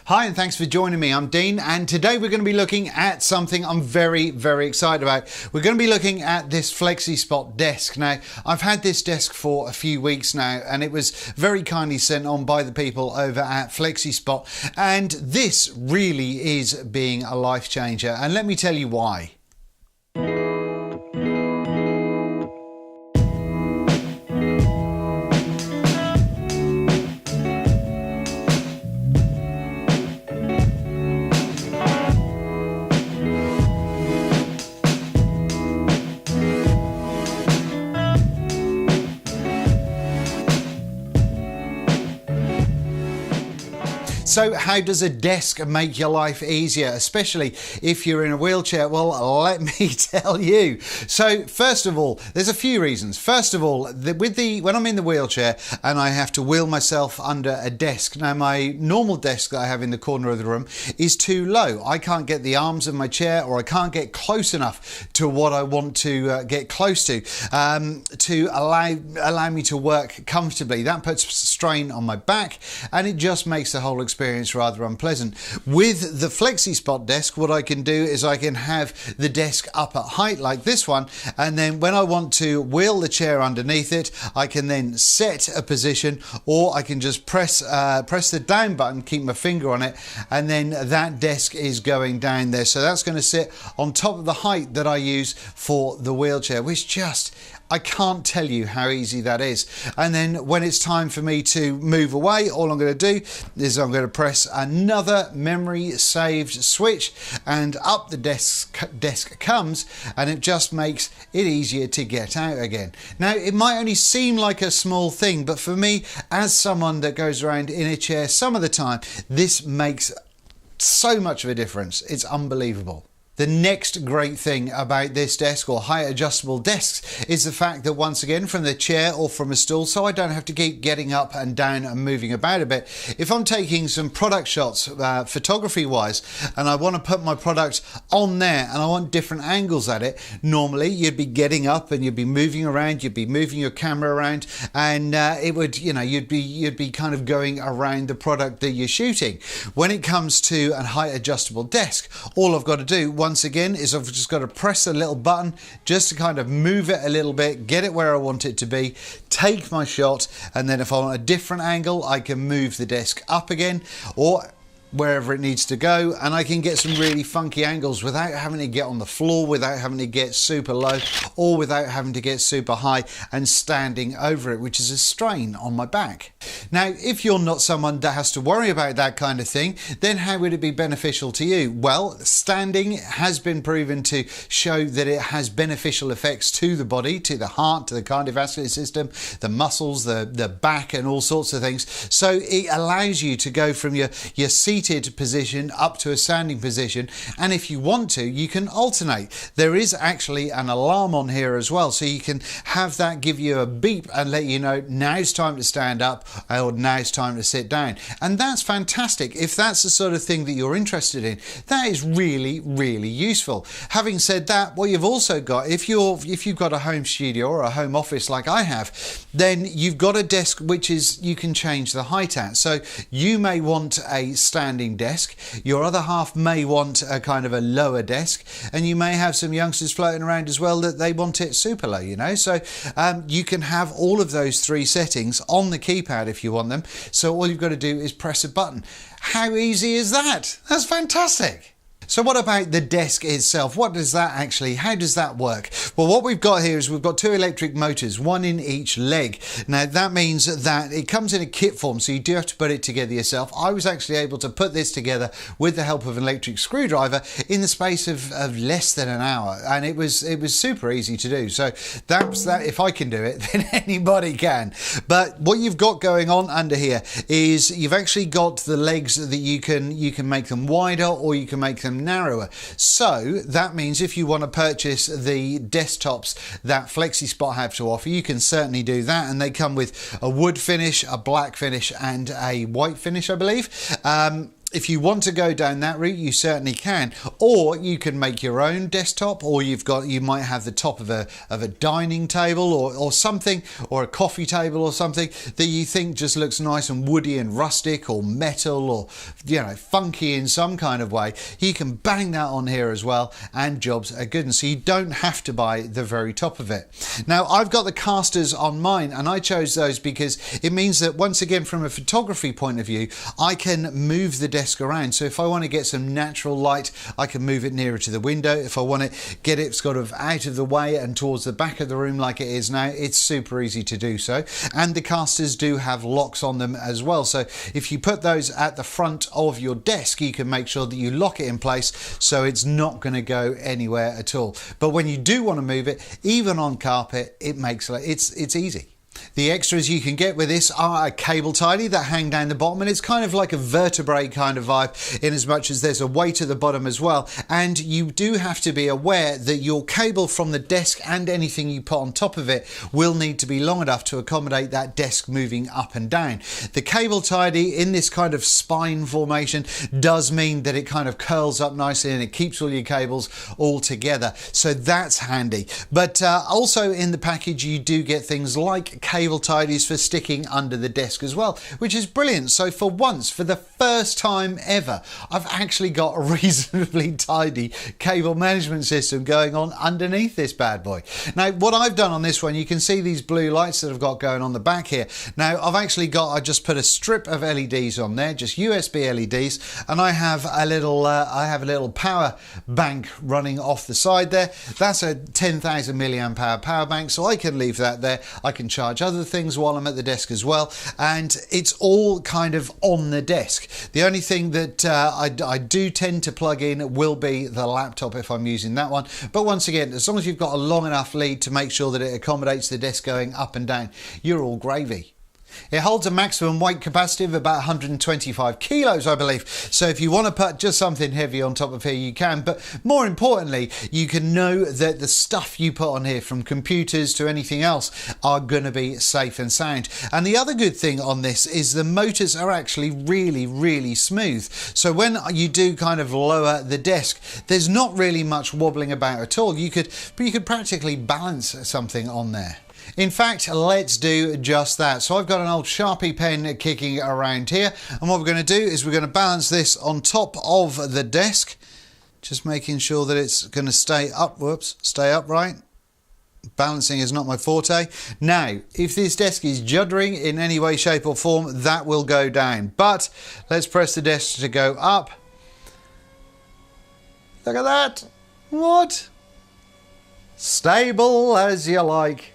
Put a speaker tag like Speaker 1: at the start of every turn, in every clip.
Speaker 1: Hi, and thanks for joining me. I'm Dean, and today we're going to be looking at something I'm very excited about. We're going to be looking at this Flexispot desk. Now, I've had this desk for a few weeks now, and it was very kindly sent on by the people over at Flexispot, and this really is being a life changer, and let me tell you why. So how does a desk make your life easier, especially if you're in a wheelchair? Well, let me tell you. So first of all, there's a few reasons. First of all, when I'm in the wheelchair and I have to wheel myself under a desk. Now, my normal desk that I have in the corner of the room is too low. I can't get the arms of my chair, or I can't get close enough to what I want to get close to allow me to work comfortably. That puts strain on my back, and it just makes the whole experience rather unpleasant. With the Flexispot desk, what I can do is I can have the desk up at height like this one, and then when I want to wheel the chair underneath it, I can then set a position, or I can just press the down button, keep my finger on it, and then that desk is going down there. So that's going to sit on top of the height that I use for the wheelchair, which just, I can't tell you how easy that is. And then when it's time for me to move away, all I'm going to do is I'm going to press another memory saved switch, and up the desk comes, and it just makes it easier to get out again. Now, it might only seem like a small thing, but for me, as someone that goes around in a chair some of the time, this makes so much of a difference. It's unbelievable. The next great thing about this desk, or height adjustable desks, is the fact that once again, from the chair or from a stool, so I don't have to keep getting up and down and moving about a bit. If I'm taking some product shots photography wise, and I want to put my product on there and I want different angles at it, normally you'd be getting up and you'd be moving around, you'd be moving your camera around, and it would, you'd be kind of going around the product that you're shooting. When it comes to a height adjustable desk, all I've got to do once again is I've just got to press a little button just to kind of move it a little bit, get it where I want it to be, take my shot, and then if I want a different angle, I can move the desk up again or wherever it needs to go, and I can get some really funky angles without having to get on the floor, without having to get super low, or without having to get super high and standing over it, which is a strain on my back. Now, if you're not someone that has to worry about that kind of thing, then how would it be beneficial to you? Well, standing has been proven to show that it has beneficial effects to the body, to the heart, to the cardiovascular system, the muscles, the back, and all sorts of things. So it allows you to go from your seated position up to a standing position, and if you want to, you can alternate. There is actually an alarm on here as well, so you can have that give you a beep and let you know now's time to stand up or now's time to sit down. And that's fantastic. If that's the sort of thing that you're interested in, that is really useful. Having said that, what you've also got, if you've got a home studio or a home office like I have, then you've got a desk which is, you can change the height at. So you may want a standing desk, your other half may want a kind of a lower desk, and you may have some youngsters floating around as well that they want it super low, so you can have all of those three settings on the keypad if you want them. So all you've got to do is press a button. How easy is that? That's fantastic. So what about the desk itself? How does that work? Well, what we've got here is we've got two electric motors, one in each leg. Now that means that it comes in a kit form, so you do have to put it together yourself. I was actually able to put this together with the help of an electric screwdriver in the space of less than an hour, and it was super easy to do. So that's that. If I can do it, then anybody can. But what you've got going on under here is you've actually got the legs that you can make them wider, or you can make them narrower. So that means if you want to purchase the desktops that Flexispot have to offer, you can certainly do that, and they come with a wood finish, a black finish, and a white finish, I believe. if you want to go down that route, you certainly can, or you can make your own desktop, or you might have the top of a dining table or something, or a coffee table or something that you think just looks nice and woody and rustic or metal or funky in some kind of way. You can bang that on here as well, and jobs are good. And so you don't have to buy the very top of it. Now I've got the casters on mine, and I chose those because it means that once again, from a photography point of view, I can move the desk around. So if I want to get some natural light, I can move it nearer to the window. If I want to get it sort of out of the way and towards the back of the room like it is now, it's super easy to do so. And the casters do have locks on them as well. So if you put those at the front of your desk, you can make sure that you lock it in place so it's not going to go anywhere at all. But when you do want to move it, even on carpet, it's easy. The extras you can get with this are a cable tidy that hang down the bottom, and it's kind of like a vertebrae kind of vibe, in as much as there's a weight at the bottom as well. And you do have to be aware that your cable from the desk and anything you put on top of it will need to be long enough to accommodate that desk moving up and down. The cable tidy in this kind of spine formation does mean that it kind of curls up nicely and it keeps all your cables all together, so that's handy. But also in the package you do get things like cable tidies for sticking under the desk as well, which is brilliant. So for once, for the first time ever, I've actually got a reasonably tidy cable management system going on underneath this bad boy. Now what I've done on this one, you can see these blue lights that I've got going on the back here. Now I just put a strip of LEDs on there, just USB LEDs, and I have a little power bank running off the side there. That's a 10,000 milliamp hour power bank, so I can leave that there. I can charge other things while I'm at the desk as well, and it's all kind of on the desk. The only thing that I do tend to plug in will be the laptop if I'm using that one, but once again, as long as you've got a long enough lead to make sure that it accommodates the desk going up and down, you're all gravy. It holds a maximum weight capacity of about 125 kilos, I believe. So if you want to put just something heavy on top of here, you can. But more importantly, you can know that the stuff you put on here, from computers to anything else, are going to be safe and sound. And the other good thing on this is the motors are actually really, really smooth. So when you do kind of lower the desk, there's not really much wobbling about at all. You could practically balance something on there. In fact, let's do just that. So I've got an old Sharpie pen kicking around here, and what we're going to do is we're going to balance this on top of the desk, just making sure that it's going to stay upright. Balancing is not my forte. Now, if this desk is juddering in any way, shape or form, that will go down. But let's press the desk to go up. Look at that. What? Stable as you like.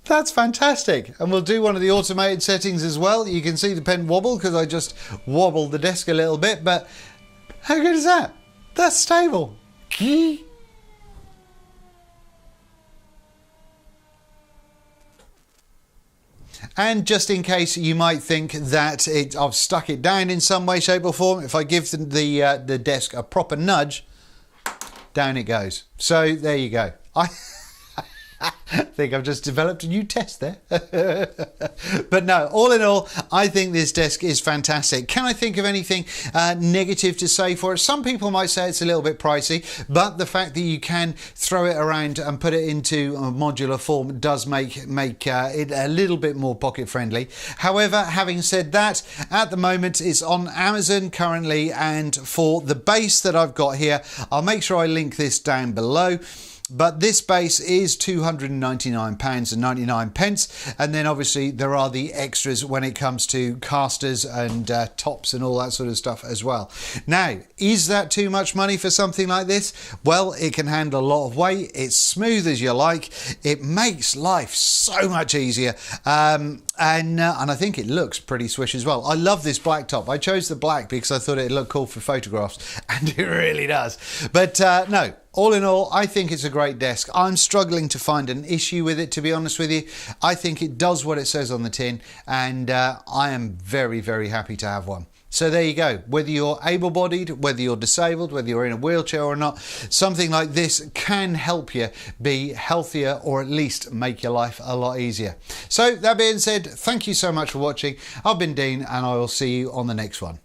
Speaker 1: That's fantastic. And we'll do one of the automated settings as well. You can see the pen wobble because I just wobbled the desk a little bit, but how good is that? That's stable. And just in case you might think that I've stuck it down in some way, shape or form, if I give the desk a proper nudge, down it goes. So there you go. I think I've just developed a new test there. But no, all in all, I think this desk is fantastic. Can I think of anything negative to say for it? Some people might say it's a little bit pricey, but the fact that you can throw it around and put it into a modular form does make it a little bit more pocket friendly. However, having said that, at the moment it's on Amazon currently, and for the base that I've got here, I'll make sure I link this down below. But this base is £299.99, and then obviously there are the extras when it comes to casters and tops and all that sort of stuff as well. Now, is that too much money for something like this? Well, it can handle a lot of weight. It's smooth as you like. It makes life so much easier, and I think it looks pretty swish as well. I love this black top. I chose the black because I thought it looked cool for photographs, and it really does. But no. All in all, I think it's a great desk. I'm struggling to find an issue with it, to be honest with you. I think it does what it says on the tin, and I am very, very happy to have one. So there you go. Whether you're able-bodied, whether you're disabled, whether you're in a wheelchair or not, something like this can help you be healthier, or at least make your life a lot easier. So that being said, thank you so much for watching. I've been Dean, and I will see you on the next one.